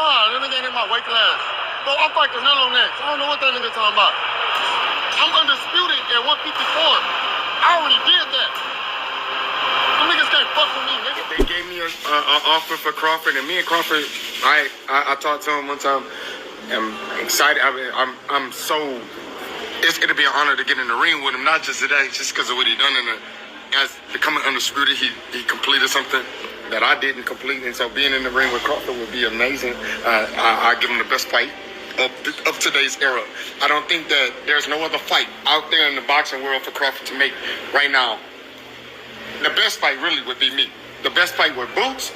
That nigga ain't in my weight class. So I'll fight Canelo next. I don't know what that nigga talking about. I'm undisputed at 154. I already did that. Them niggas can't fuck with me, nigga. They gave me an offer for Crawford, and me and Crawford, I talked to him one time. I'm excited. I'm so. It'll be an honor to get in the ring with him, not just today, just because of what he done as becoming undisputed. He completed something that I didn't complete, and so being in the ring with Crawford would be amazing. I give him the best fight of today's era. I don't think that there's no other fight out there in the boxing world for Crawford to make right now. The best fight really would be me. The best fight with Boots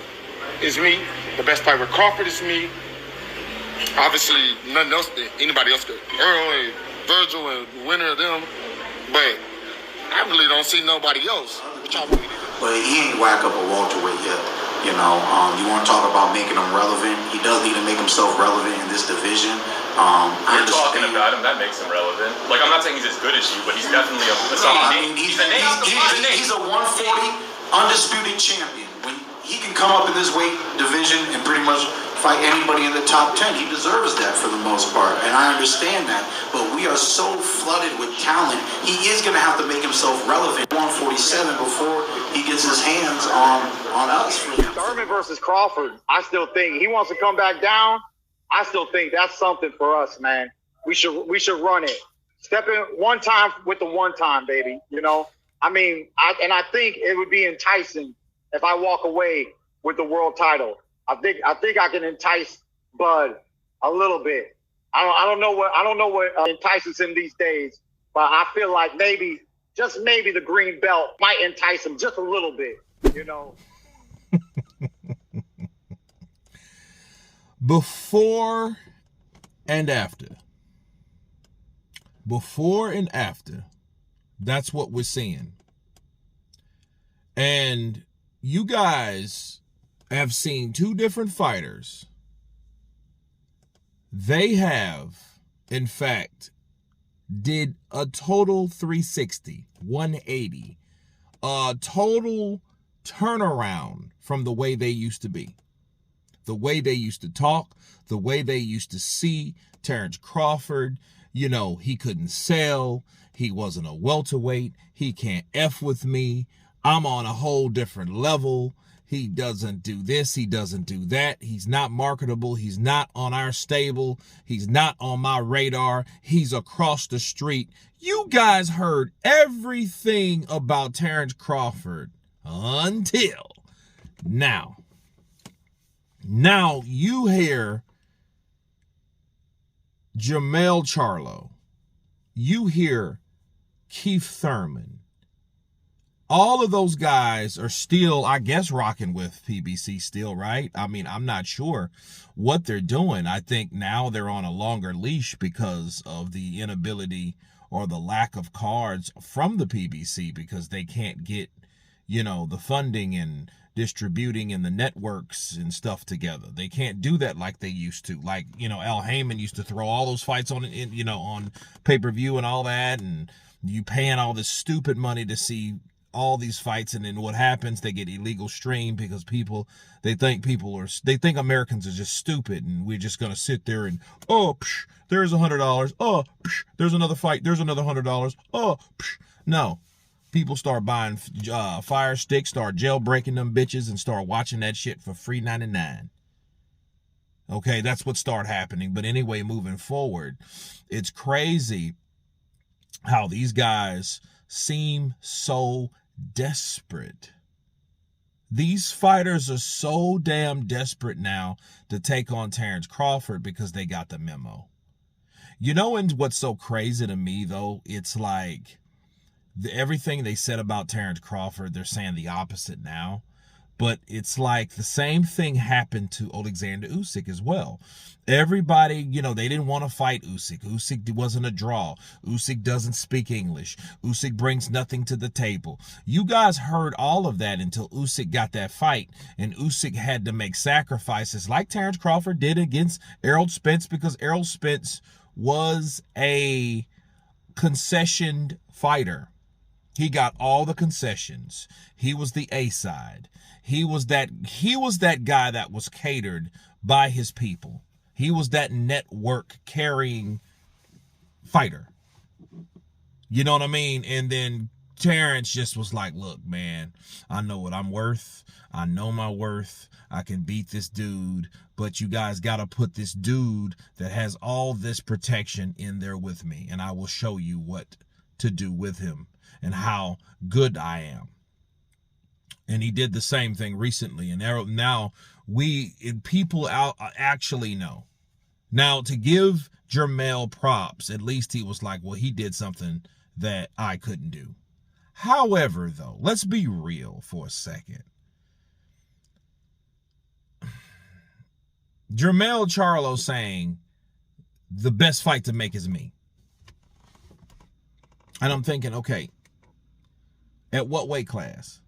is me. The best fight with Crawford is me. Obviously, nothing else, anybody else could. Earl and Virgil and the winner of them. But I really don't see nobody else. But he ain't whack up a welterweight yet. You know, you want to talk about making him relevant. He does need to make himself relevant in this division. You're talking about him, that makes him relevant. Like, I'm not saying he's as good as you, but he's definitely a solid name. He's a name. He's a 140 undisputed champion. When he can come up in this weight division and pretty much fight anybody in the top 10, he deserves that for the most part. And I understand that. But we are so flooded with talent, he is going to have to make himself relevant. 147 before he gets his hands on us. Thurman versus Crawford, I still think he wants to come back down. I still think that's something for us, man. We should run it. Step in one time with the one time, baby. You know, I mean, I think it would be enticing if I walk away with the world title. I think I can entice Bud a little bit. I don't know what entices him these days, but I feel like maybe, just maybe, the green belt might entice him just a little bit. You know. Before and after. Before and after. That's what we're seeing. And you guys have seen two different fighters. They have, in fact, did a total 360, 180, a total turnaround from the way they used to be. The way they used to talk, the way they used to see Terence Crawford. You know, he couldn't sell. He wasn't a welterweight. He can't F with me. I'm on a whole different level. He doesn't do this. He doesn't do that. He's not marketable. He's not on our stable. He's not on my radar. He's across the street. You guys heard everything about Terence Crawford until now. Now you hear Jermell Charlo. You hear Keith Thurman. All of those guys are still, I guess, rocking with PBC still, right? I mean, I'm not sure what they're doing. I think now they're on a longer leash because of the inability or the lack of cards from the PBC, because they can't get, you know, the funding and distributing and the networks and stuff together. They can't do that like they used to. Like, you know, Al Heyman used to throw all those fights on, you know, on pay-per-view and all that, and you paying all this stupid money to see all these fights, and then what happens? They get illegal stream because they think Americans are just stupid, and we're just gonna sit there and, oh, psh, there's $100. Oh, psh, there's another fight. There's another $100. Oh, psh. No. People start buying fire sticks, start jailbreaking them bitches, and start watching that shit for free 99. Okay, that's what started happening. But anyway, moving forward, it's crazy how these guys seem so desperate. These fighters are so damn desperate now to take on Terence Crawford because they got the memo. You know, and what's so crazy to me, though, it's like everything they said about Terence Crawford, they're saying the opposite now. But it's like the same thing happened to Alexander Usyk as well. Everybody, you know, they didn't want to fight Usyk. Usyk wasn't a draw. Usyk doesn't speak English. Usyk brings nothing to the table. You guys heard all of that until Usyk got that fight, and Usyk had to make sacrifices like Terence Crawford did against Errol Spence, because Errol Spence was a concessioned fighter. He got all the concessions. He was the A side. He was that guy that was catered by his people. He was that network carrying fighter. You know what I mean? And then Terence just was like, look, man, I know what I'm worth. I know my worth. I can beat this dude, but you guys got to put this dude that has all this protection in there with me, and I will show you what to do with him and how good I am. And he did the same thing recently, and now people actually know. Now, to give Jermell props, at least he was like, well, he did something that I couldn't do. However, though, let's be real for a second. Jermell Charlo saying the best fight to make is me. And I'm thinking, okay, at what weight class?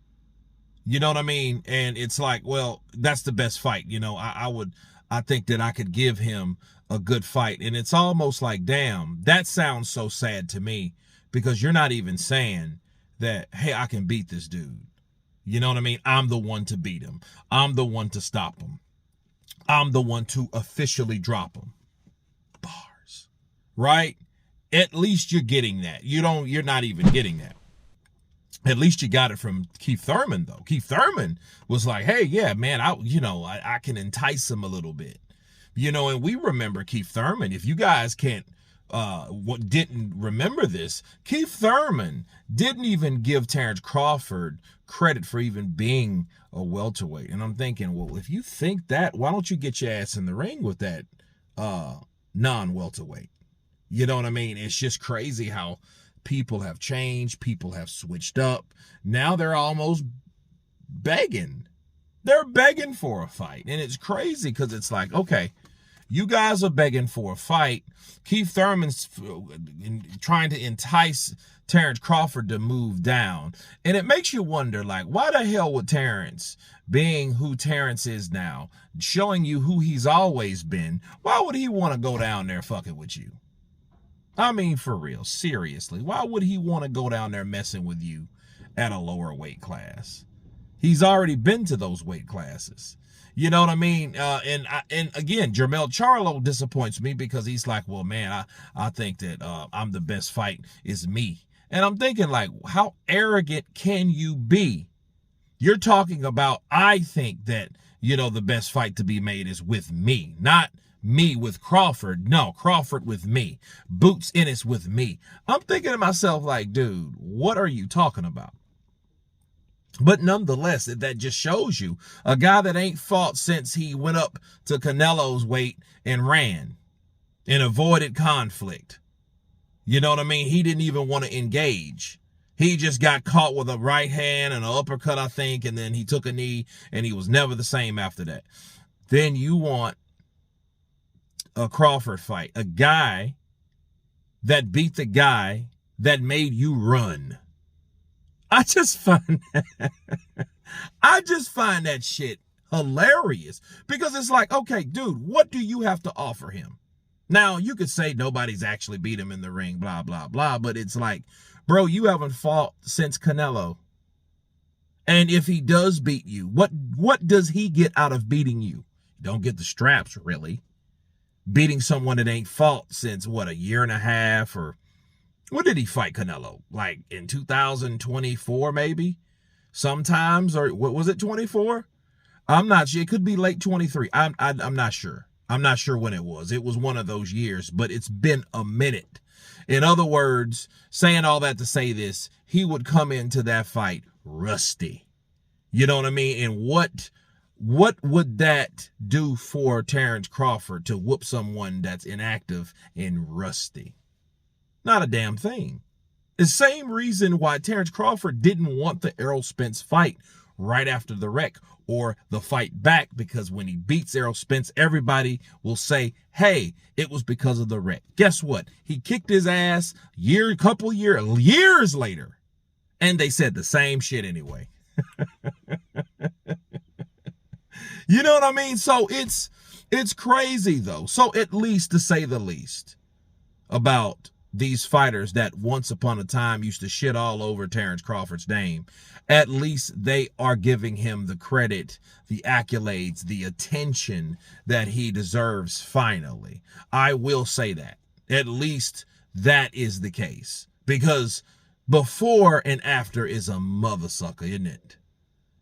You know what I mean? And it's like, well, that's the best fight. You know, I think that I could give him a good fight. And it's almost like, damn, that sounds so sad to me, because you're not even saying that, hey, I can beat this dude. You know what I mean? I'm the one to beat him. I'm the one to stop him. I'm the one to officially drop him. Bars. Right? At least you're getting that. You're not even getting that. At least you got it from Keith Thurman, though. Keith Thurman was like, hey, yeah, man, I can entice him a little bit. You know, and we remember Keith Thurman. If you guys didn't remember this, Keith Thurman didn't even give Terence Crawford credit for even being a welterweight. And I'm thinking, well, if you think that, why don't you get your ass in the ring with that non-welterweight? You know what I mean? It's just crazy how people have changed. People have switched up. Now they're almost begging. They're begging for a fight. And it's crazy because it's like, okay, you guys are begging for a fight. Keith Thurman's trying to entice Terence Crawford to move down. And it makes you wonder, like, why the hell would Terence, being who Terence is now, showing you who he's always been, why would he want to go down there fucking with you? I mean, for real, seriously, why would he want to go down there messing with you at a lower weight class? He's already been to those weight classes. You know what I mean? And again, Jermell Charlo disappoints me because he's like, well, man, I think that I'm the best fight is me. And I'm thinking, like, how arrogant can you be? You're talking about, I think that, you know, the best fight to be made is with me, not me with Crawford. No, Crawford with me. Boots Ennis with me. I'm thinking to myself, like, dude, what are you talking about? But nonetheless, that just shows you a guy that ain't fought since he went up to Canelo's weight and ran and avoided conflict. You know what I mean? He didn't even want to engage. He just got caught with a right hand and an uppercut, I think, and then he took a knee, and he was never the same after that. Then you want a Crawford fight, a guy that beat the guy that made you run. I just find that shit hilarious, because it's like, okay, dude, what do you have to offer him? Now, you could say nobody's actually beat him in the ring, blah, blah, blah, but it's like, bro, you haven't fought since Canelo. And if he does beat you, what does he get out of beating you? You don't get the straps, really. Beating someone that ain't fought since, what, a year and a half, or when did he fight Canelo? Like in 2024, maybe? Sometimes, or what was it, 24? I'm not sure. It could be late 23. I'm not sure. I'm not sure when it was. It was one of those years, but it's been a minute. In other words, saying all that to say this, he would come into that fight rusty. You know what I mean? And what would that do for Terence Crawford to whoop someone that's inactive and rusty? Not a damn thing. The same reason why Terence Crawford didn't want the Errol Spence fight right after the wreck, or the fight back, because when he beats Errol Spence, everybody will say, hey, it was because of the wreck. Guess what? He kicked his ass years later, and they said the same shit anyway. You know what I mean? So it's crazy, though. So at least, to say the least, about these fighters that once upon a time used to shit all over Terence Crawford's name, at least they are giving him the credit, the accolades, the attention that he deserves finally. I will say that. At least that is the case. Because before and after is a mother sucker, isn't it?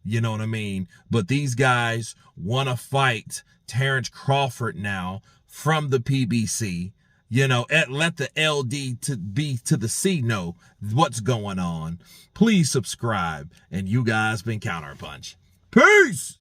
You know what I mean? But these guys want to fight Terence Crawford now from the PBC. You know, let the LD to B to the C know what's going on. Please subscribe. And you guys been Counterpunch. Peace!